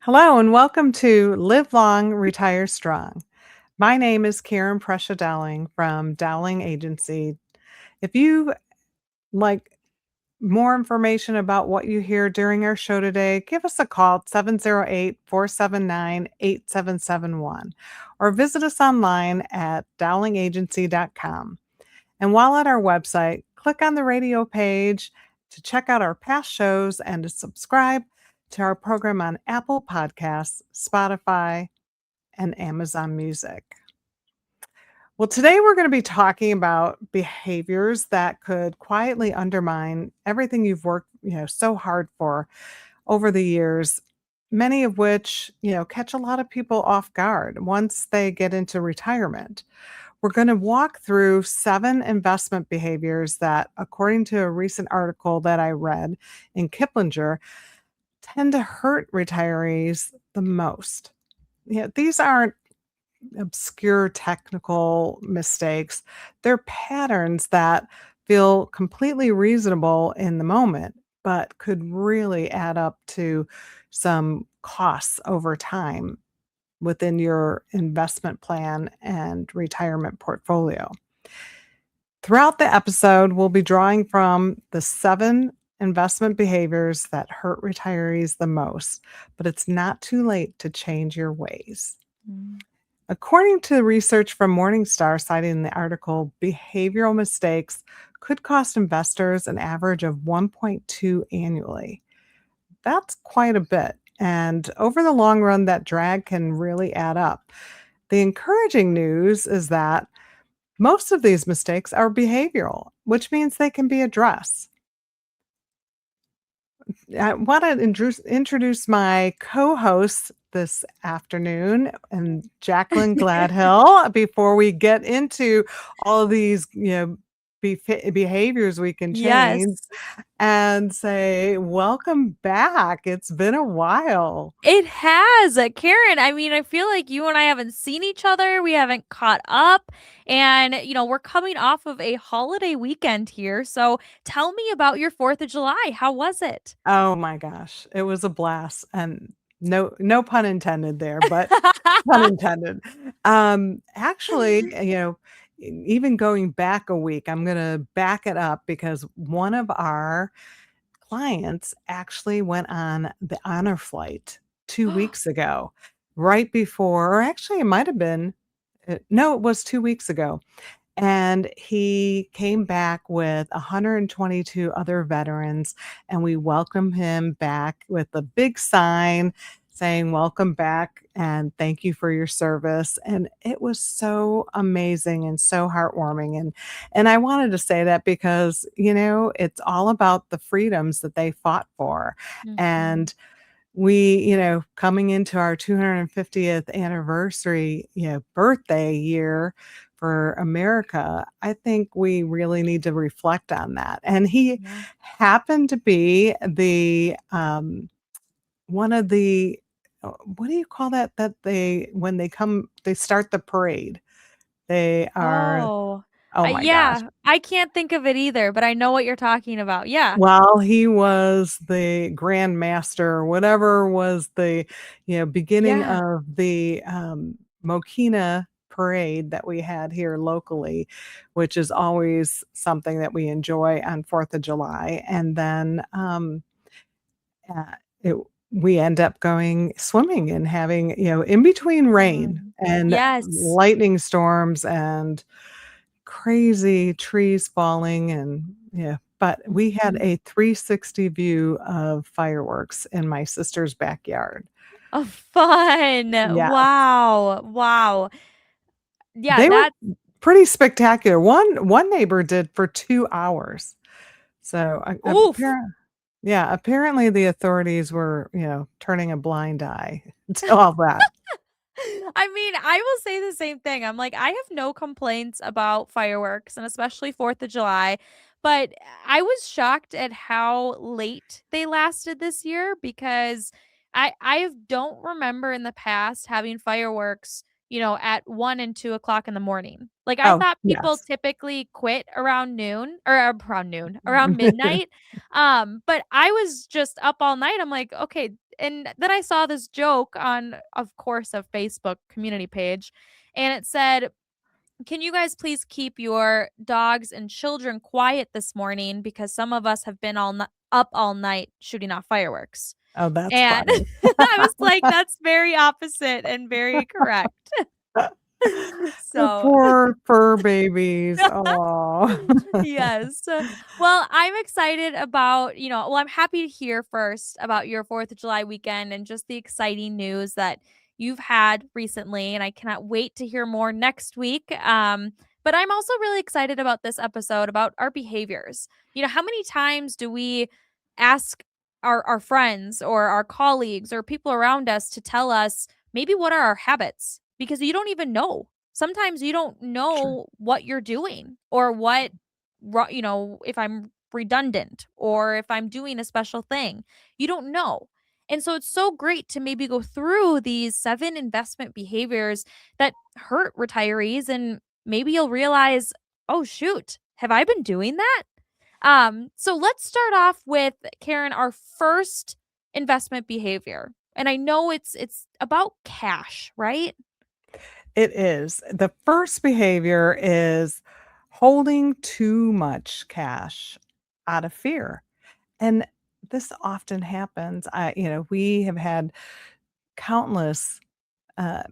Hello and welcome to Live Long, Retire Strong. My name is Karen Prescia Dowling from Dowling Agency. If you like more information about what you hear during our show today, give us a call at 708-479-8771 or visit us online at dowlingagency.com. And while at our website, click on the radio page to check out our past shows and to subscribe to our program on Apple Podcasts, Spotify, and Amazon Music. Well, today we're going to be talking about behaviors that could quietly undermine everything you've worked, so hard for over the years, many of which, catch a lot of people off guard once they get into retirement. We're going to walk through 7 investment behaviors that, according to a recent article that I read in Kiplinger, tend to hurt retirees the most. These aren't obscure technical mistakes. They're patterns that feel completely reasonable in the moment, but could really add up to some costs over time within your investment plan and retirement portfolio. Throughout the episode, we'll be drawing from the 7 investment behaviors that hurt retirees the most, but it's not too late to change your ways. Mm. According to research from Morningstar citing the article, behavioral mistakes could cost investors an average of 1.2 annually. That's quite a bit. And over the long run, that drag can really add up. The encouraging news is that most of these mistakes are behavioral, which means they can be addressed. I want to introduce my co-host this afternoon, and Jaclyn Gladhill. Before we get into all of these, behaviors we can Yes, change, and say, welcome back. It's been a while. it has. Karen, I mean, I feel like you and I haven't seen each other. We haven't caught up. And, we're coming off of a holiday weekend here. So tell me about your 4th of July. How was it? Oh my gosh, it was a blast, and no pun intended there, but pun intended. Actually, even going back a week, I'm gonna back it up because one of our clients actually went on the honor flight 2 weeks ago, right before, or actually it might have been, no, it was 2 weeks ago. And he came back with 122 other veterans, and we welcomed him back with a big sign saying, "Welcome back and thank you for your service." And it was so amazing and so heartwarming. And I wanted to say that because, it's all about the freedoms that they fought for. Mhm. And we, coming into our 250th anniversary, birthday year for America, I think we really need to reflect on that. And he Yeah. happened to be the one of the what do you call that? That they when they come, they start the parade. They are, Oh, oh my gosh. yeah. I can't think of it either, but I know what you're talking about. Yeah. Well, he was the grand master, or whatever was the, beginning Yeah. of the, Mokina parade that we had here locally, which is always something that we enjoy on 4th of July, and then, uh, it we end up going swimming and having, in between rain Fun. and Yes. lightning storms and crazy trees falling, and yeah, but we had Mhm. a 360 view of fireworks in my sister's backyard. Oh, fun. Yeah, Wow. Wow. Yeah, they were that pretty spectacular. One neighbor did for 2 hours. So, oof. apparently the authorities were, turning a blind eye to all that. I mean, I will say the same thing. I'm like, I have no complaints about fireworks and especially 4th of July, but I was shocked at how late they lasted this year because I don't remember in the past having fireworks, at 1 and 2 o'clock in the morning. Like I Oh, thought people yes. typically quit around noon or around noon, around midnight. But I was just up all night. I'm like, okay, And then I saw this joke on, of course, a Facebook community page, and it said, "Can you guys please keep your dogs and children quiet this morning because some of us have been up all night shooting off fireworks." Oh, that's And funny. I was like, "That's very opposite and very correct." The So poor fur babies. Oh. yes. Well, I'm excited about, I'm happy to hear first about your 4th of July weekend and just the exciting news that you've had recently. And I cannot wait to hear more next week. But I'm also really excited about this episode about our behaviors. How many times do we ask our friends or our colleagues or people around us to tell us maybe what are our habits? Because you don't even know. Sometimes you don't Sure. know what you're doing or if I'm redundant or if I'm doing a special thing. You don't know. And so it's so great to maybe go through these 7 investment behaviors that hurt retirees, and maybe you'll realize, "Oh shoot, have I been doing that?" So let's start off with, Karen, our first investment behavior. And I know it's about cash, right? It is. The first behavior is holding too much cash out of fear. And this often happens. We have had countless uh,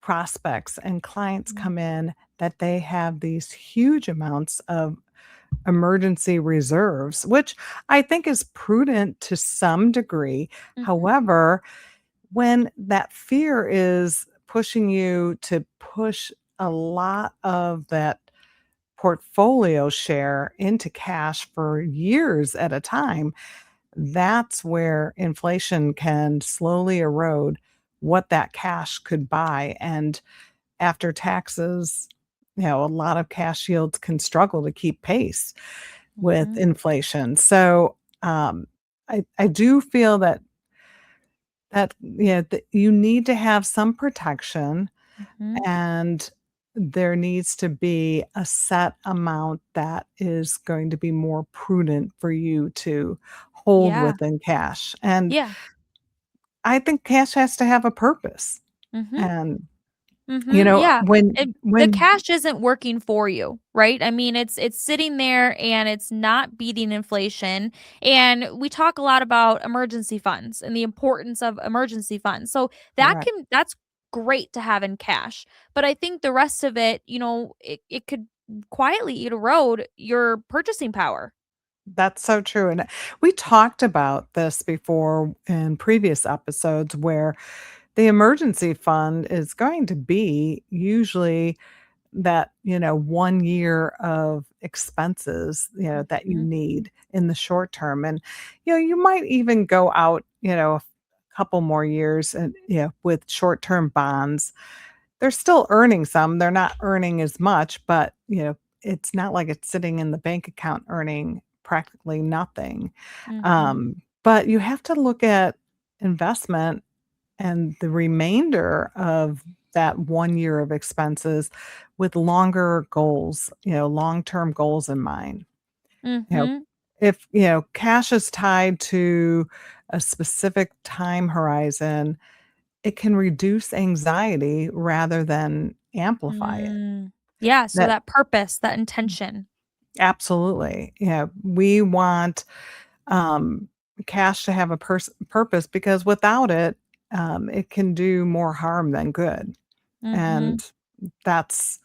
prospects and clients Mhm. come in that they have these huge amounts of emergency reserves, which I think is prudent to some degree. Mhm. However, when that fear is pushing you to push a lot of that portfolio share into cash for years at a time, that's where inflation can slowly erode what that cash could buy. And after taxes, a lot of cash yields can struggle to keep pace with Mhm. inflation. So I do feel that that you need to have some protection, Mhm. and there needs to be a set amount that is going to be more prudent for you to hold Yeah. within cash. And Yeah. I think cash has to have a purpose. Mhm. And Mhm, yeah. when The when cash isn't working for you, right? I mean, it's sitting there and it's not beating inflation, and we talk a lot about emergency funds and the importance of emergency funds. So, correct. that's great to have in cash, but I think the rest of it, it could quietly erode your purchasing power. That's so true. And we talked about this before in previous episodes where the emergency fund is going to be usually that, 1 year of expenses, that you Mhm, need in the short term. And, you might even go out, a couple more years and, with short-term bonds. They're still earning some. They're not earning as much, but, it's not like it's sitting in the bank account earning practically nothing. mhm, But you have to look at investment and the remainder of that 1 year of expenses with longer goals, long-term goals in mind. You know, mhm, if, cash is tied to a specific time horizon, it can reduce anxiety rather than amplify it. mm. Yeah, so That that purpose, that intention. absolutely. We want um, cash to have a purpose because without it, it can do more harm than good. Mhm. And that's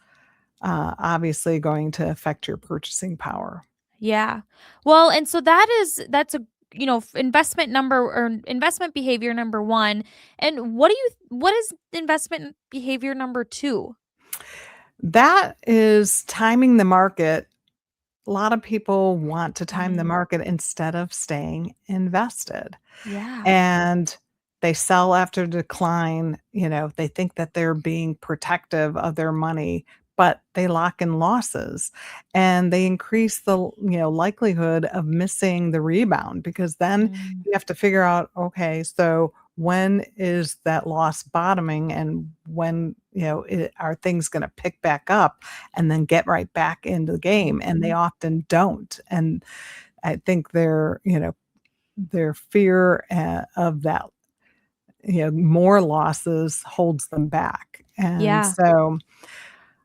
obviously going to affect your purchasing power. Yeah. Well, and so that's a investment behavior number 1. And what is investment behavior number 2? That is timing the market. A lot of people want to time the Mm, market instead of staying invested. yeah. And they sell after decline. They think that they're being protective of their money, but they lock in losses and they increase the likelihood of missing the rebound, because then Mm, you have to figure out, okay, so when is that loss bottoming, and when are things going to pick back up and then get right back into the game, and they mhm, often don't. And I think their fear of that more losses holds them back. And Yeah. so,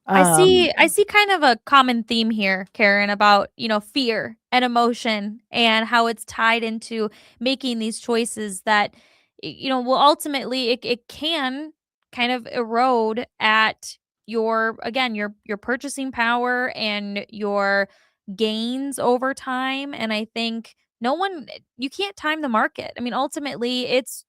I um, see I see kind of a common theme here, Karen, about, fear and emotion and how it's tied into making these choices that will ultimately it can kind of erode at your again, your purchasing power and your gains over time. And I think no one you can't time the market. I mean, ultimately it's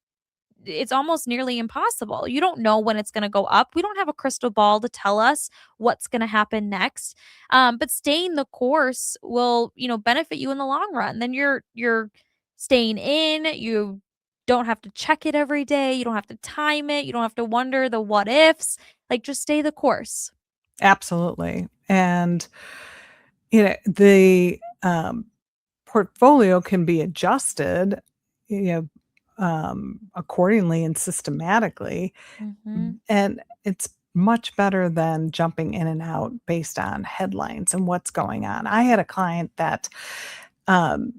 almost nearly impossible. You don't know when it's going to go up. We don't have a crystal ball to tell us what's going to happen next. But staying the course will, benefit you in the long run. Then you're staying in. You don't have to check it every day. You don't have to time it. You don't have to wonder the what ifs. Like just stay the course. absolutely. And the portfolio can be adjusted, accordingly and systematically, Mhm. and it's much better than jumping in and out based on headlines and what's going on. I had a client that, um,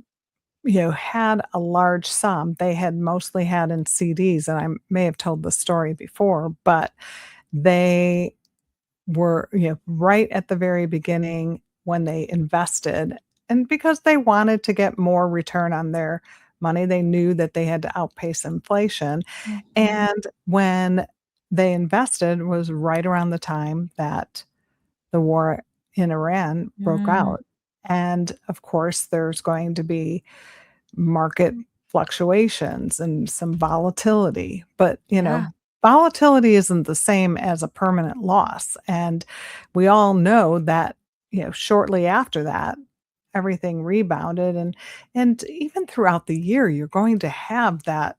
had a large sum. They had mostly had in CDs, and I may have told the story before, but they were, right at the very beginning when they invested, and because they wanted to get more return on their money, they knew that they had to outpace inflation, Mhm. and when they invested was right around the time that the war in Iran broke Mm. out, and, of course, there's going to be market fluctuations and some volatility, but, Yeah. volatility isn't the same as a permanent loss, and we all know that, shortly after that, everything rebounded, and even throughout the year, you're going to have that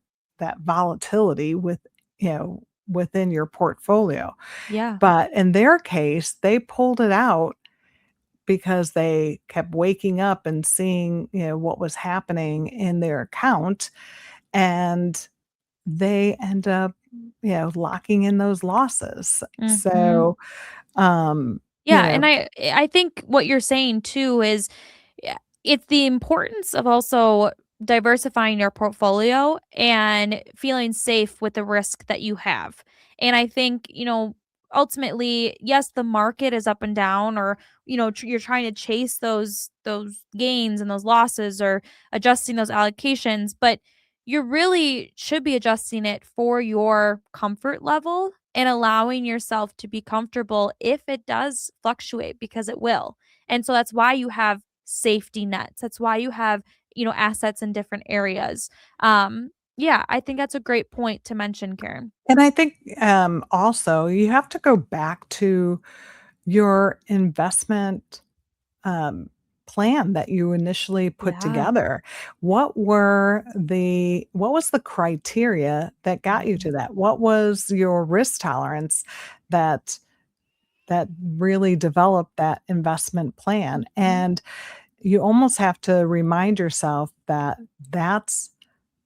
volatility within your portfolio, Yeah. but in their case, they pulled it out because they kept waking up and seeing, what was happening in their account, and they end up, locking in those losses. Mhm. So, um, you Yeah, know and I think what you're saying too is yeah, it's the importance of also diversifying your portfolio and feeling safe with the risk that you have. And I think, ultimately, yes, the market is up and down or, you're trying to chase those gains and those losses or adjusting those allocations, but you really should be adjusting it for your comfort level and allowing yourself to be comfortable if it does fluctuate because it will. And so that's why you have safety nets. That's why you have, assets in different areas. Yeah, I think that's a great point to mention, Karen. and I think, also you have to go back to your investment, um, plan that you initially put Yeah. together. What was the criteria that got you Mhm. to that? What was your risk tolerance that really developed that investment plan? Mhm. And you almost have to remind yourself that that's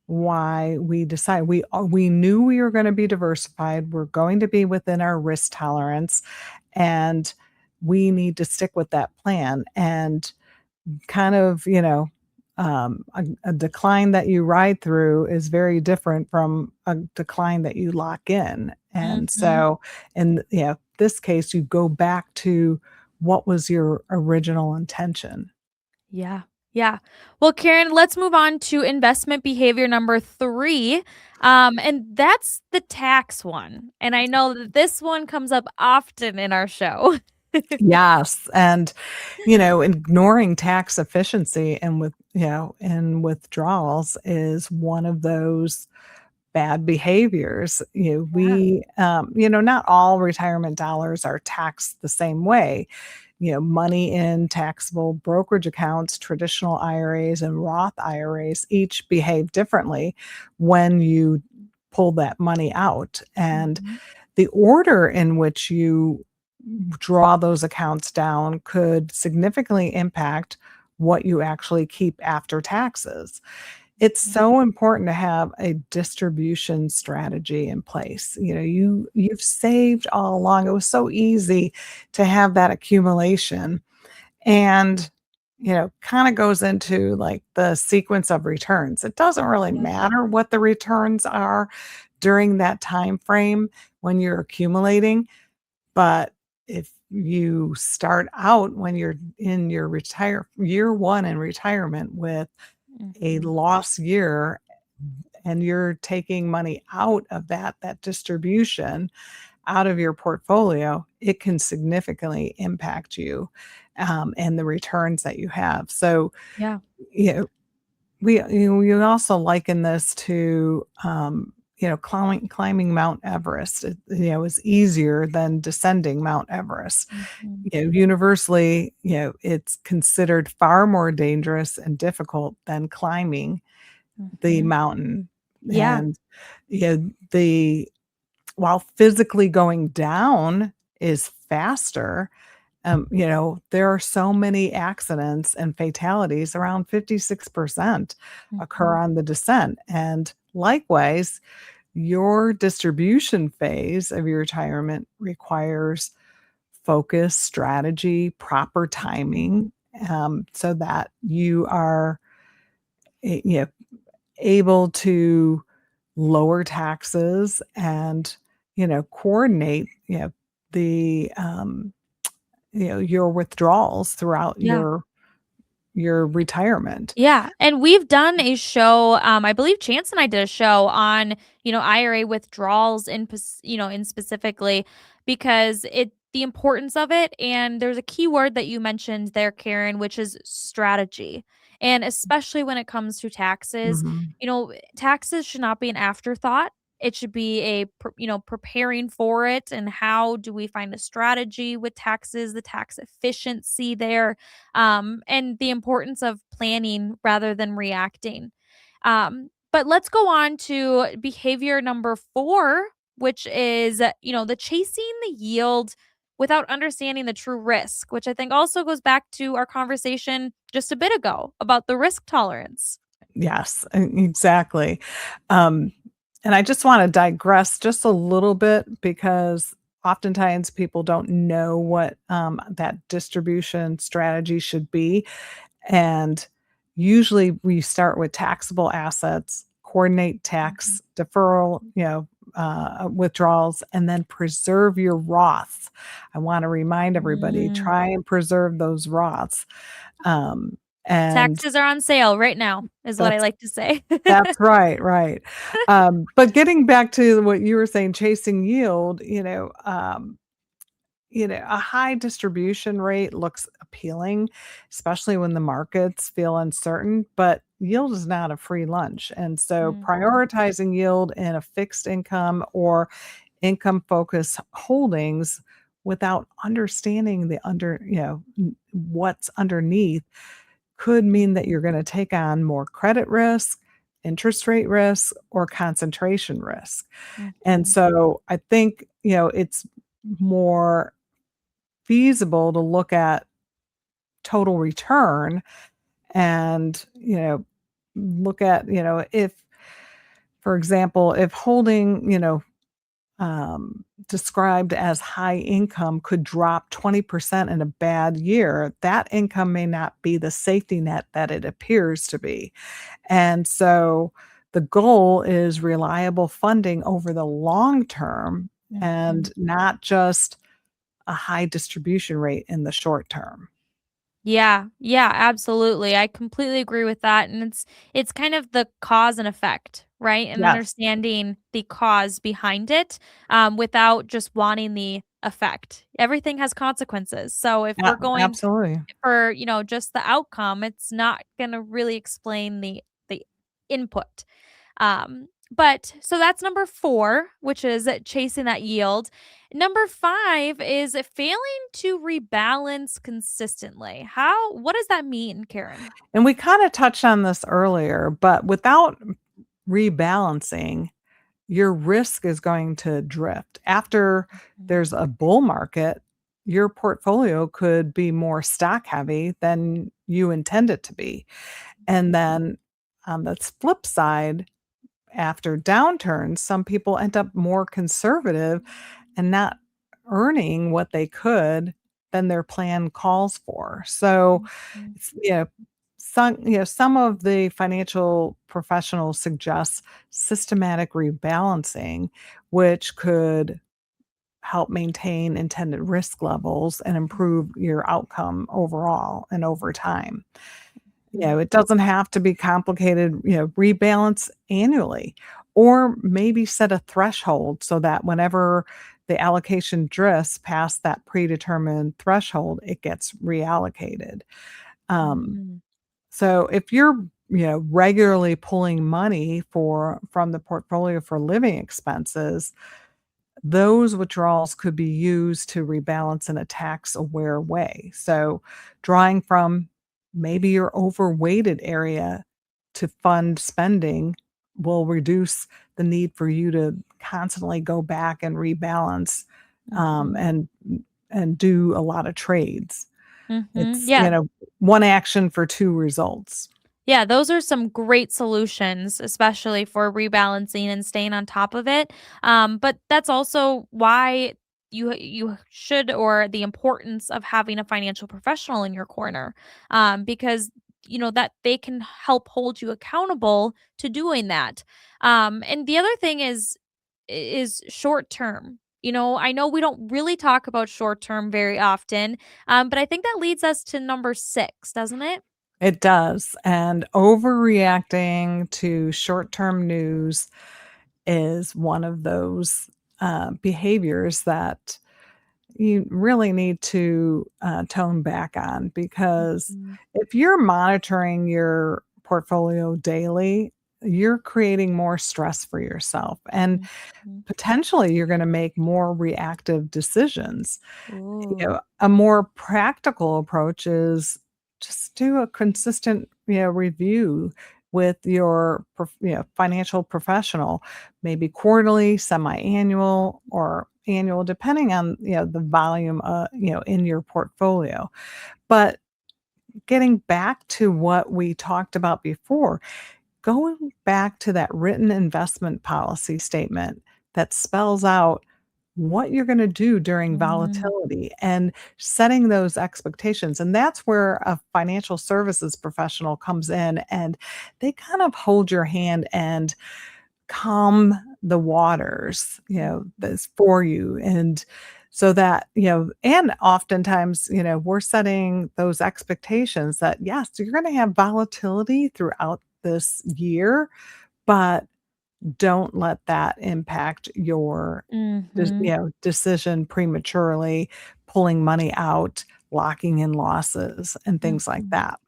why we decide we knew we were gonna be diversified, we're going to be within our risk tolerance, and we need to stick with that plan, and kind of, a decline that you ride through is very different from a decline that you lock in. And Mhm. so, in this case, you go back to what was your original intention. Yeah. Yeah. Well, Karen, let's move on to investment behavior number 3. And that's the tax one. And I know that this one comes up often in our show. Yes, and, ignoring tax efficiency and and withdrawals is one of those bad behaviors. Yeah. Not all retirement dollars are taxed the same way. Money in taxable brokerage accounts, traditional IRAs, and Roth IRAs each behave differently when you pull that money out. And Mhm. the order in which you draw those accounts down could significantly impact what you actually keep after taxes. It's Mhm. so important to have a distribution strategy in place. You've saved all along. It was so easy to have that accumulation, and kind of goes into like the sequence of returns. It doesn't really Yeah. matter what the returns are during that time frame when you're accumulating, but if you start out when you're in your retire year 1 in retirement with a Mhm. loss year and you're taking money out of that distribution out of your portfolio, it can significantly impact you, and the returns that you have. So, Yeah. you know, we also liken this to, climbing Mount Everest. Is easier than descending Mount Everest. Mhm. Universally, it's considered far more dangerous and difficult than climbing the Mhm. mountain. Yeah. And, the while physically going down is faster, there are so many accidents and fatalities, around 56% occur Mhm. on the descent. And likewise, your distribution phase of your retirement requires focus, strategy, proper Mhm. timing, so that you are able to lower taxes and, coordinate, the, your withdrawals throughout Yeah. your retirement. Yeah, and we've done a show, I believe Chance and I did a show on, IRA withdrawals in specifically because the importance of it, and there's a key word that you mentioned there, Karen, which is strategy. And especially when it comes to taxes, Mhm. taxes should not be an afterthought. It should be preparing for it, and how do we find a strategy with taxes, the tax efficiency there, and the importance of planning rather than reacting. But let's go on to behavior number 4, which is, the chasing the yield without understanding the true risk, which I think also goes back to our conversation just a bit ago about the risk tolerance. Yes, exactly. Um, and I just wanna digress just a little bit because oftentimes people don't know what, that distribution strategy should be. And usually we start with taxable assets, coordinate Mhm. tax deferral, withdrawals, and then preserve your Roths. I want to remind everybody, Mm. try and preserve those Roths. Um, and Taxes are on sale right now, is what I that's like to say. that's right, right. But getting back to what you were saying, chasing yield, a high distribution rate looks appealing, especially when the markets feel uncertain, but yield is not a free lunch. And so Mhm. prioritizing yield in a fixed income or income focused holdings without understanding what's underneath could mean that you're going to take on more credit risk, interest rate risk, or concentration risk. And Mhm. so I think, it's more feasible to look at total return and, look at, if, for example, if holding, described as high income could drop 20% in a bad year, that income may not be the safety net that it appears to be. And so the goal is reliable funding over the long term and Mhm. not just a high distribution rate in the short term. Yeah, yeah, absolutely. I completely agree with that, and it's kind of the cause and effect, right? And Yes. understanding the cause behind it, without just wanting the effect. Everything has consequences. So if Yeah, we're going absolutely. for, just the outcome, it's not gonna really explain the input. But so that's number 4, which is chasing that yield. Number 5 is failing to rebalance consistently. What does that mean, Karen? And we kinda touched on this earlier, but without rebalancing, your risk is going to drift. After Mhm. there's a bull market, your portfolio could be more stock heavy than you intend it to be. And then on the flip side, after downturns, some people end up more conservative and not earning what they could than their plan calls for. So, Mhm. some of the financial professionals suggest systematic rebalancing, which could help maintain intended risk levels and improve your outcome overall and over time. Mhm. It doesn't have to be complicated, rebalance annually, or maybe set a threshold so that whenever the allocation drifts past that predetermined threshold, it gets reallocated. Um, Mm. so if you're, regularly pulling money from the portfolio for living expenses, those withdrawals could be used to rebalance in a tax aware way. So, drawing from maybe your overweighted area to fund spending will reduce the need for you to constantly go back and rebalance, um, Mhm. and and do a lot of trades. Mhm. It's, Yeah. one action for two results. Yeah, those are some great solutions, especially for rebalancing and staying on top of it. But that's also why you should, or the importance of having a financial professional in your corner, because that they can help hold you accountable to doing that. And the other thing is short term. I know we don't really talk about short term very often, but I think that leads us to number 6, doesn't it? It does, and overreacting to short-term news is one of those, behaviors that you really need to, tone back on, because Mhm. if you're monitoring your portfolio daily, you're creating more stress for yourself, and Mhm. potentially you're gonna make more reactive decisions. Ooh. A more practical approach is just do a consistent, review with your financial professional, maybe quarterly, semi-annual, or annual, depending on, the volume, in your portfolio. But getting back to what we talked about before, going back to that written investment policy statement that spells out what you're gonna do during Mm, volatility and setting those expectations, and that's where a financial services professional comes in, and they kind of hold your hand and calm the waters, mhm, that's for you, and so that, and oftentimes, we're setting those expectations that, yes, you're gonna have volatility throughout this year, but don't let that impact your mhm, decision prematurely, pulling money out, locking in losses, and things like mhm. that.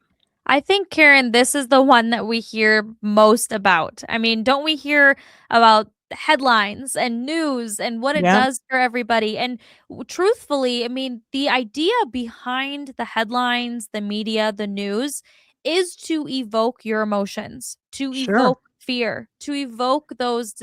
I think, Karen, this is the one that we hear most about. I mean, don't we hear about headlines and news and what it Yeah, does for everybody? And truthfully, I mean, the idea behind the headlines, the media, the news is to evoke your emotions, to sure. evoke fear, to evoke those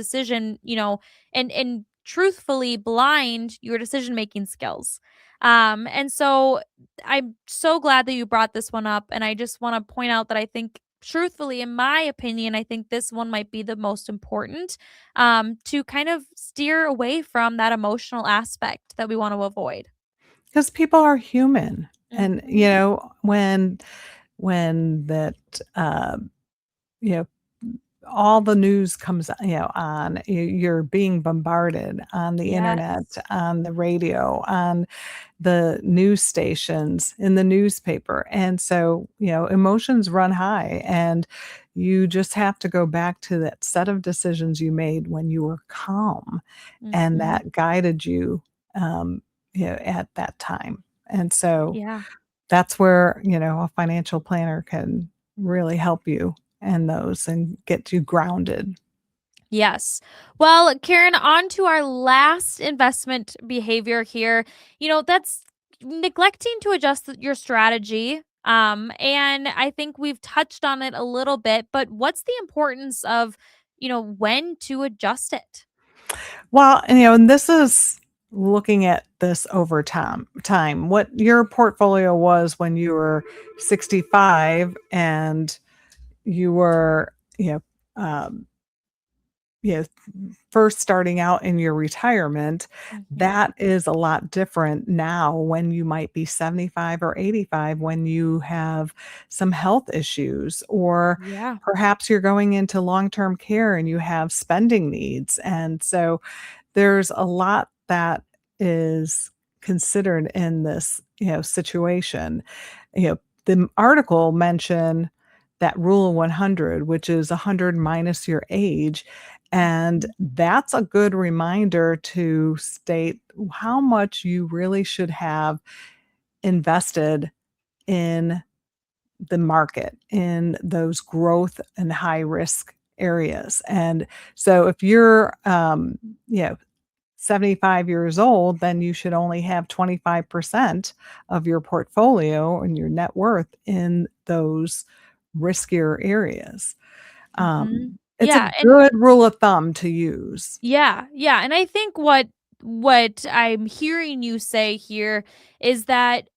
and truthfully blind your decision making skills. And so I'm so glad that you brought this one up, and I just wanna point out that I think truthfully, in my opinion, I think this one might be the most important, to kind of steer away from that emotional aspect that we want to avoid. Because people are human, and, Mhm. when that, you know all the news comes, on, you're being bombarded on the internet, Yes. on the radio, on the news stations, in the newspaper, and so, emotions run high, and you just have to go back to that set of decisions you made when you were calm, and Mhm. that guided you, at that time, and so Yeah. that's where, a financial planner can really help you in those and get you grounded. Yes. Well, Karen, on to our last investment behavior here. That's neglecting to adjust your strategy. And I think we've touched on it a little bit, but what's the importance of, when to adjust it? Well, and this is looking at this over time, what your portfolio was when you were 65 and you were, um, you know, first starting out in your retirement, Mhm. that is a lot different now when you might be 75 or 85 when you have some health issues, or Yeah. perhaps you're going into long-term care and you have spending needs. And so there's a lot that is considered in this, situation. The article mentioned that rule of 100, which is 100 minus your age, and Mhm. that's a good reminder to state how much you really should have invested in the market, in those growth and high risk areas. And so if you're, you know, 75 years old, then you should only have 25% of your portfolio and your net worth in those riskier areas. Mhm. It's a Yeah, and good rule of thumb to use. yeah, yeah, and I think what I'm hearing you say here is that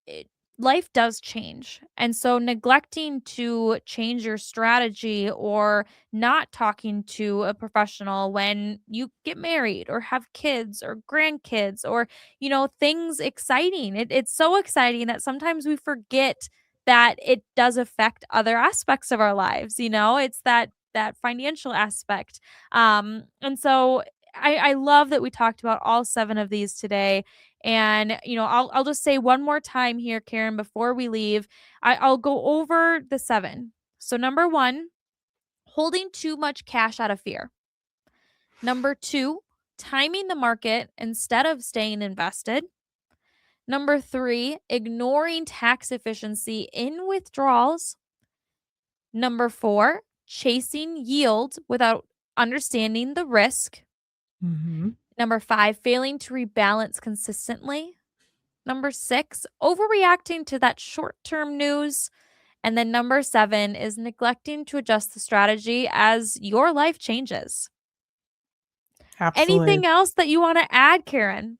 life does change. And so neglecting to change your strategy or not talking to a professional when you get married or have kids or grandkids or things exciting. It's so exciting that sometimes we forget that it does affect other aspects of our lives, It's that financial aspect. And so I love that we talked about all 7 of these today. And, I'll just say one more time here, Karen, before we leave. I'll go over the 7. So number 1, holding too much cash out of fear. Number 2, timing the market instead of staying invested. Number 3, ignoring tax efficiency in withdrawals. Number 4, chasing yield without understanding the risk. Mhm. Number 5, failing to rebalance consistently. Number 6, overreacting to that short term news. And then number 7 is neglecting to adjust the strategy as your life changes. Absolutely. Anything else that you want to add, Karen?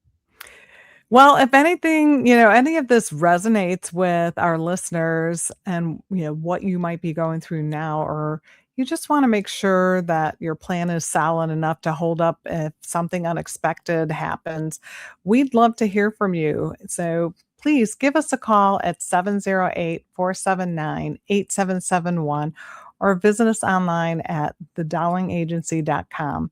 Well, if anything, any of this resonates with our listeners and, what you might be going through now, or you just want to make sure that your plan is solid enough to hold up if something unexpected happens, we'd love to hear from you. So please give us a call at 708-479-8771 or visit us online at thedowlingagency.com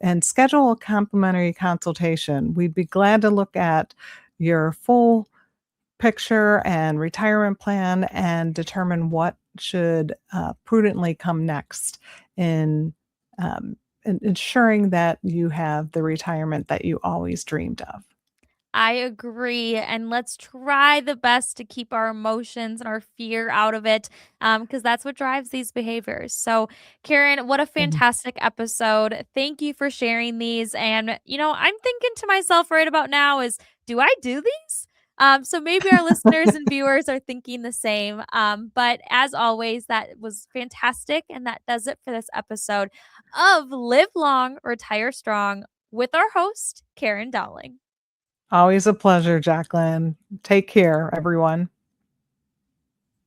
and schedule a complimentary consultation. We'd be glad to look at your full picture and retirement plan and determine what should prudently come next in, in ensuring that you have the retirement that you always dreamed of. I agree. And let's try the best to keep our emotions and our fear out of it, because that's what drives these behaviors. So, Karen, what a Mhm. fantastic episode. Thank you for sharing these. And, I'm thinking to myself right about now is, do I do these? So maybe our listeners and viewers are thinking the same. But as always, that was fantastic. And that does it for this episode of Live Long, Retire Strong with our host, Karen Dowling. Always a pleasure, Jacqueline. Take care, everyone.